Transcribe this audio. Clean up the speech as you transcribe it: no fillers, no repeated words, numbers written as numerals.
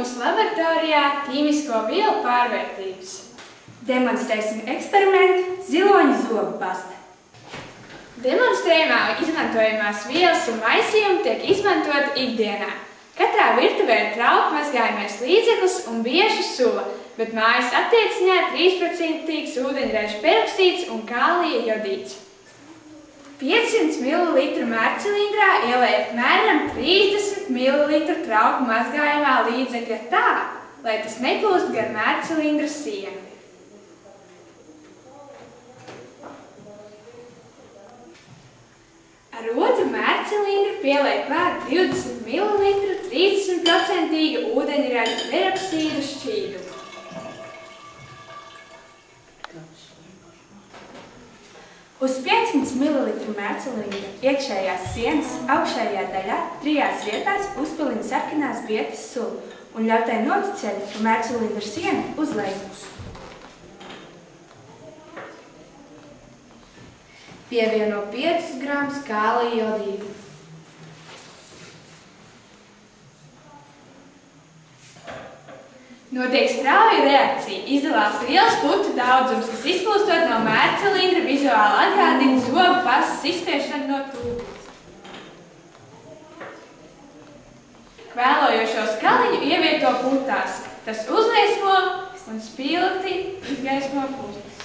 mūsu laboratorijā ķīmisko vielu pārvērtības. Demonstrēsim eksperimentu ziloņu zobu pasta. Demonstrējumā izmantojamās vielas un maisījumi tiek izmantoti ikdienā. Katrā virtuvē ir trauku mazgājamais līdzeklis un bieža sula, bet mājas attieksmē 3% ūdeņraža peroksīds un kālija jodīds. 500 ml mērcilindrā ieliek apmēram 30 ml trauku mazgājamā līdzekļa tā, lai tas neplūst gar mērcilindra sienu. Ar otru mērcilindru pieliek klāt 20 ml 30% ūdeņraža peroksīdu šķīdumu. Uz 500 ml mērcilindra iekšējās sienas augšējā daļā 3 vietās uzpilina sarkanās bietes sulu un ļauj tai noticēt pa mērcilindra sienu uz leju. Pievieno 5 gramus kālija jodīdu. Notiek strauja reakcija. Izdalās liels putu daudzums, kas izplūstot no mērcilindra vizuāli atgādina zobu pastas izspiešanu no tūbes. Kvēlojošo skaliņu ievieto putās. Tas uzliesmo un spilgti izgaismo putas.